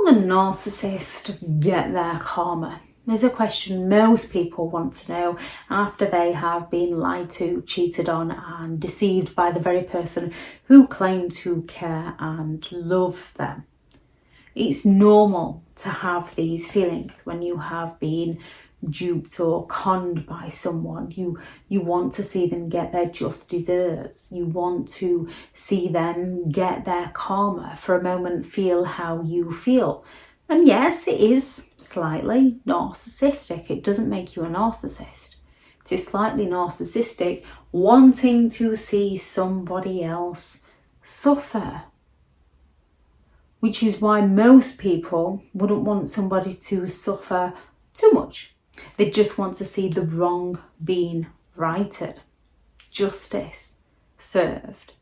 the narcissist get their karma? Is a question most people want to know after they have been lied to, cheated on and deceived by the very person who claimed to care and love them. It's normal to have these feelings when you have been duped or conned by someone. You want to see them get their just deserts. You want to see them get their karma. For a moment, feel how you feel. And yes, it is slightly narcissistic. It doesn't make you a narcissist. It is slightly narcissistic, wanting to see somebody else suffer. Which is why most people wouldn't want somebody to suffer too much. They just want to see the wrong being righted, justice served.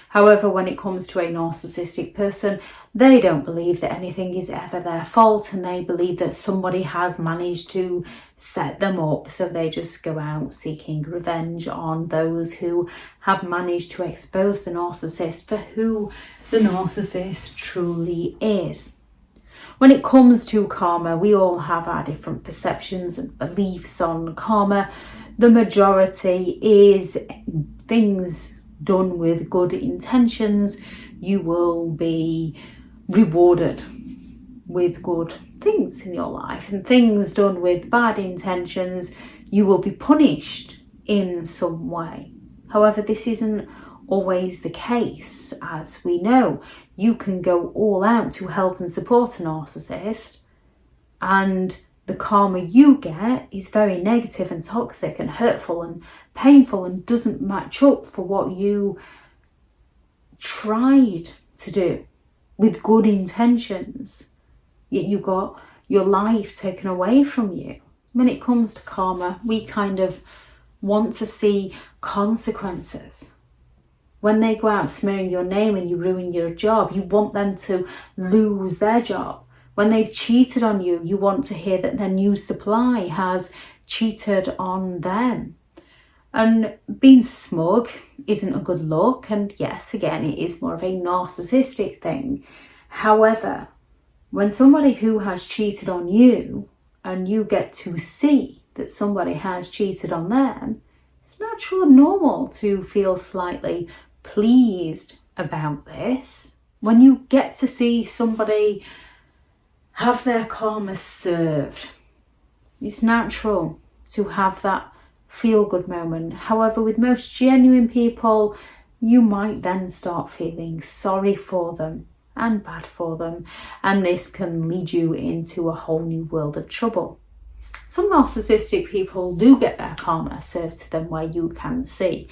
However, when it comes to a narcissistic person, they don't believe that anything is ever their fault, and they believe that somebody has managed to set them up, so they just go out seeking revenge on those who have managed to expose the narcissist for who the narcissist truly is. When it comes to karma, we all have our different perceptions and beliefs on karma. The majority is things done with good intentions. You will be rewarded with good things in your life, and things done with bad intentions, you will be punished in some way. However, this isn't always the case. As we know, you can go all out to help and support a narcissist, and the karma you get is very negative and toxic and hurtful and painful and doesn't match up for what you tried to do with good intentions. Yet you got your life taken away from you. When it comes to karma, we kind of want to see consequences. When they go out smearing your name and you ruin your job, you want them to lose their job. When they've cheated on you, you want to hear that their new supply has cheated on them. And being smug isn't a good look. And yes, again, it is more of a narcissistic thing. However, when somebody who has cheated on you and you get to see that somebody has cheated on them, it's natural and normal to feel slightly pleased about this. When you get to see somebody have their karma served, it's natural to have that feel-good moment. However, with most genuine people, you might then start feeling sorry for them and bad for them, and this can lead you into a whole new world of trouble. Some narcissistic people do get their karma served to them, where you can see.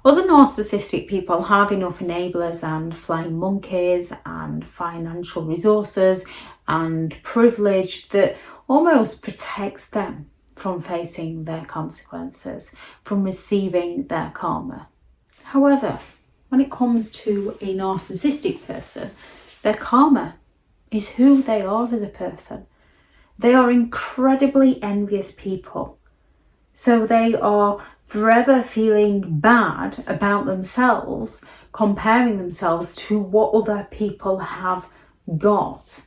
Other narcissistic people have enough enablers and flying monkeys and financial resources and privilege that almost protects them from facing their consequences, from receiving their karma. However, when it comes to a narcissistic person, their karma is who they are as a person. They are incredibly envious people. So they are forever feeling bad about themselves, comparing themselves to what other people have got.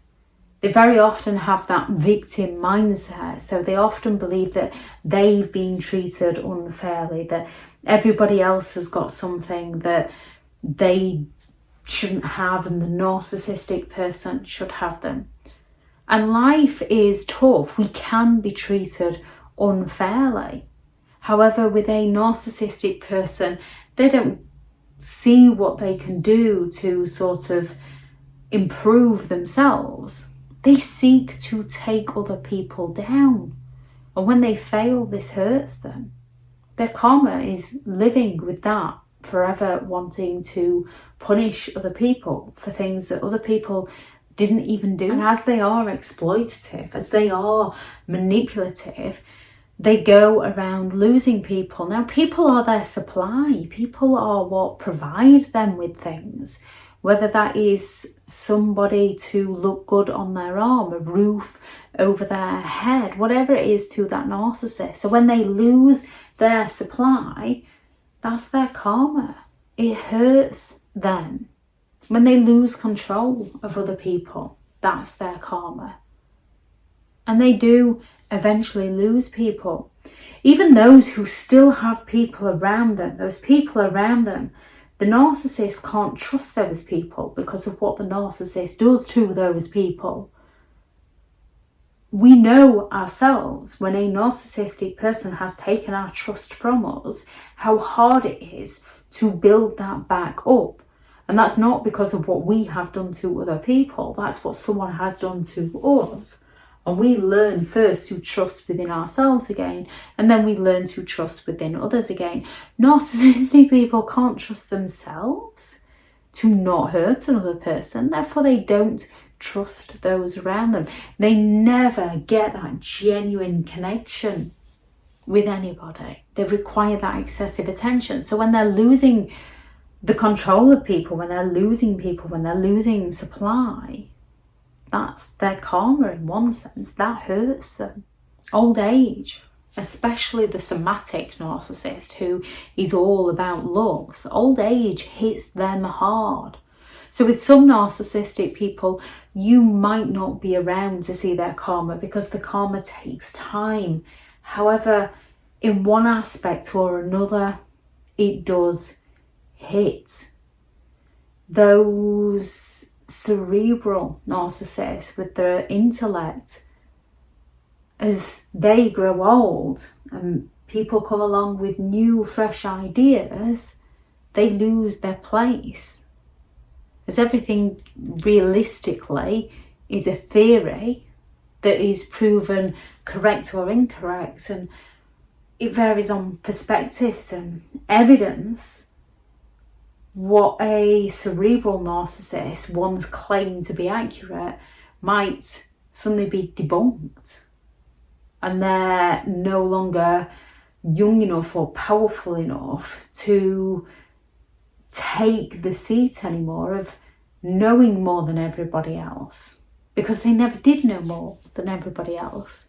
They very often have that victim mindset. So they often believe that they've been treated unfairly, that everybody else has got something that they shouldn't have and the narcissistic person should have them. And life is tough. We can be treated unfairly. However, with a narcissistic person, they don't see what they can do to sort of improve themselves. They seek to take other people down. And when they fail, this hurts them. Their karma is living with that, forever wanting to punish other people for things that other people didn't even do. And as they are exploitative, as they are manipulative, they go around losing people. Now, people are their supply. People are what provide them with things. Whether that is somebody to look good on their arm, a roof over their head, whatever it is to that narcissist. So when they lose their supply, that's their karma. It hurts them. When they lose control of other people, That's their karma. And they do eventually lose people. Even those who still have people around them, those people around them, the narcissist can't trust those people because of what the narcissist does to those people. We know ourselves, when a narcissistic person has taken our trust from us, how hard it is to build that back up. And that's not because of what we have done to other people. That's what someone has done to us. And we learn first to trust within ourselves again, and then we learn to trust within others again. Narcissistic people can't trust themselves to not hurt another person. Therefore, they don't trust those around them. They never get that genuine connection with anybody. They require that excessive attention. So when they're losing the control of people, when they're losing people, when they're losing supply, that's their karma in one sense. That hurts them. Old age, especially the somatic narcissist who is all about looks, old age hits them hard. So with some narcissistic people, you might not be around to see their karma because the karma takes time. However, in one aspect or another, it does hit. Those cerebral narcissists with their intellect, as they grow old and people come along with new, fresh ideas, they lose their place. As everything realistically is a theory that is proven correct or incorrect, and it varies on perspectives and evidence. What a cerebral narcissist once claimed to be accurate might suddenly be debunked, and they're no longer young enough or powerful enough to take the seat anymore of knowing more than everybody else, because they never did know more than everybody else.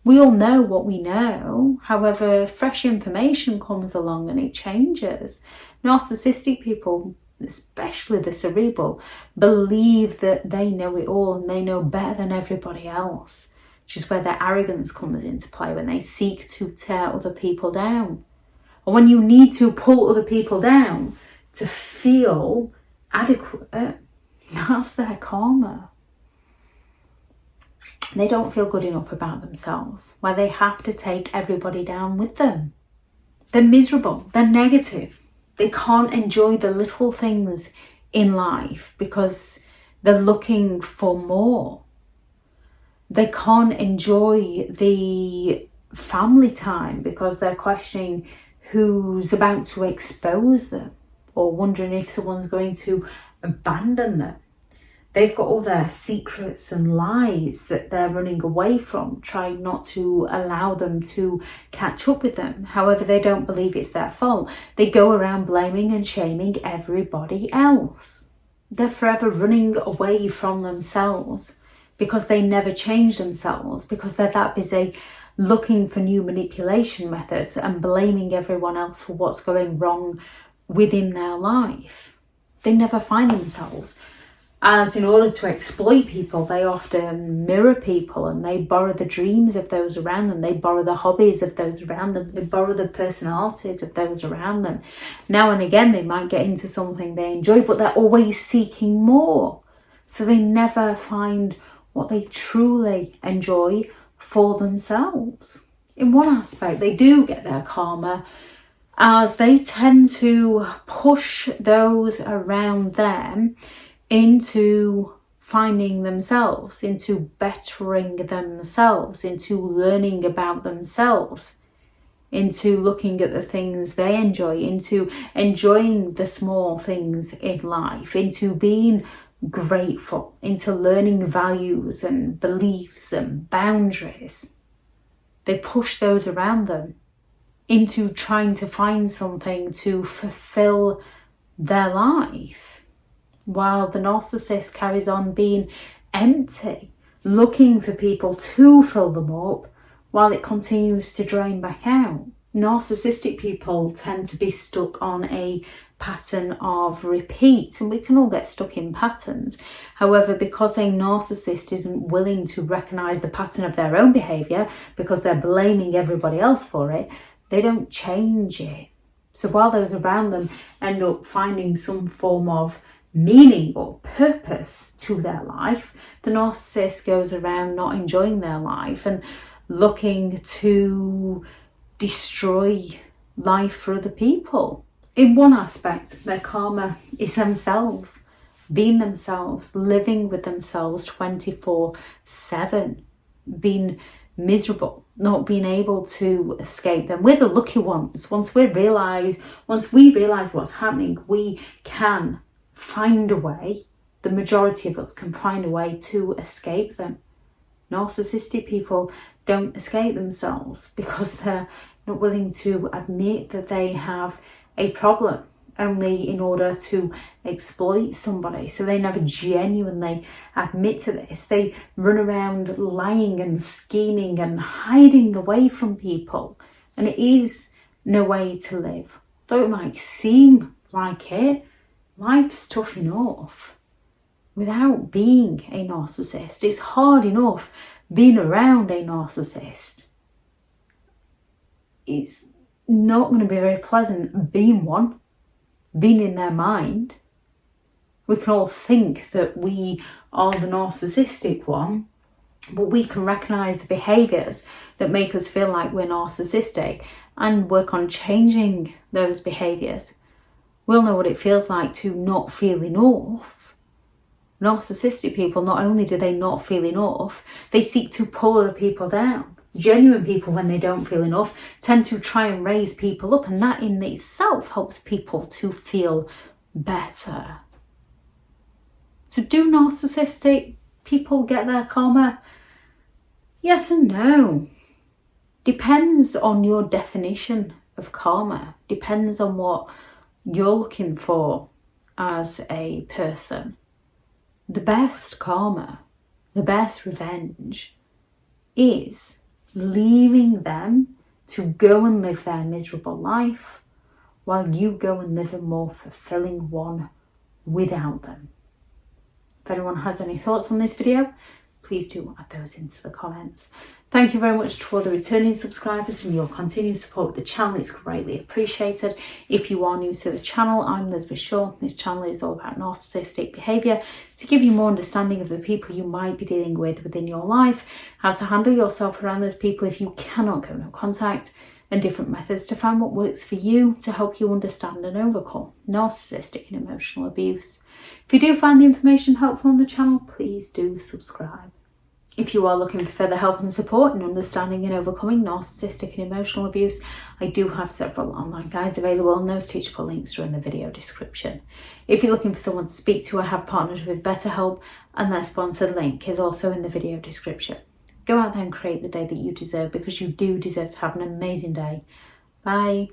We all know what we know. However, fresh information comes along and it changes. Narcissistic people, especially the cerebral, believe that they know it all and they know better than everybody else, which is where their arrogance comes into play, when they seek to tear other people down. And when you need to pull other people down to feel adequate, that's their karma. They don't feel good enough about themselves, where they have to take everybody down with them. They're miserable, they're negative. They can't enjoy the little things in life because they're looking for more. They can't enjoy the family time because they're questioning who's about to expose them, or wondering if someone's going to abandon them. They've got all their secrets and lies that they're running away from, trying not to allow them to catch up with them. However, they don't believe it's their fault. They go around blaming and shaming everybody else. They're forever running away from themselves because they never change themselves, because they're that busy looking for new manipulation methods and blaming everyone else for what's going wrong within their life. They never find themselves. As in order to exploit people, they often mirror people and they borrow the dreams of those around them. They borrow the hobbies of those around them. They borrow the personalities of those around them. Now and again, they might get into something they enjoy, but they're always seeking more. So they never find what they truly enjoy for themselves. In one aspect, they do get their karma, as they tend to push those around them into finding themselves, into bettering themselves, into learning about themselves, into looking at the things they enjoy, into enjoying the small things in life, into being grateful, into learning values and beliefs and boundaries. They push those around them into trying to find something to fulfill their life, while the narcissist carries on being empty, looking for people to fill them up while it continues to drain back out. Narcissistic people tend to be stuck on a pattern of repeat, and we can all get stuck in patterns. However, because a narcissist isn't willing to recognize the pattern of their own behavior because they're blaming everybody else for it, they don't change it. So while those around them end up finding some form of meaning or purpose to their life, the narcissist goes around not enjoying their life and looking to destroy life for other people. In one aspect, their karma is themselves, being themselves, living with themselves 24/7, being miserable, not being able to escape them. We're the lucky ones. Once we realize what's happening, we can find a way. The majority of us can find a way to escape them. Narcissistic people don't escape themselves because they're not willing to admit that they have a problem, only in order to exploit somebody. So they never genuinely admit to this. They run around lying and scheming and hiding away from people. And it is no way to live. Though it might seem like it, life's tough enough without being a narcissist. It's hard enough being around a narcissist. It's not going to be very pleasant being one, being in their mind. We can all think that we are the narcissistic one, but we can recognise the behaviours that make us feel like we're narcissistic and work on changing those behaviours. We'll know what it feels like to not feel enough. Narcissistic people, not only do they not feel enough, they seek to pull other people down. Genuine people, when they don't feel enough, tend to try and raise people up, and that in itself helps people to feel better. So do narcissistic people get their karma? Yes and no. Depends on your definition of karma. Depends on what you're looking for as a person. The best karma, the best revenge is leaving them to go and live their miserable life while you go and live a more fulfilling one without them. If anyone has any thoughts on this video, please do add those into the comments. Thank you very much to all the returning subscribers and your continued support with the channel. It's greatly appreciated. If you are new to the channel, I'm Elizabeth Shaw. This channel is all about narcissistic behaviour to give you more understanding of the people you might be dealing with within your life, how to handle yourself around those people if you cannot get no contact, and different methods to find what works for you to help you understand and overcome narcissistic and emotional abuse. If you do find the information helpful on the channel, please do subscribe. If you are looking for further help and support in understanding and overcoming narcissistic and emotional abuse, I do have several online guides available, and those teachable links are in the video description. If you're looking for someone to speak to, I have partnered with BetterHelp, and their sponsored link is also in the video description. Go out there and create the day that you deserve, because you do deserve to have an amazing day. Bye.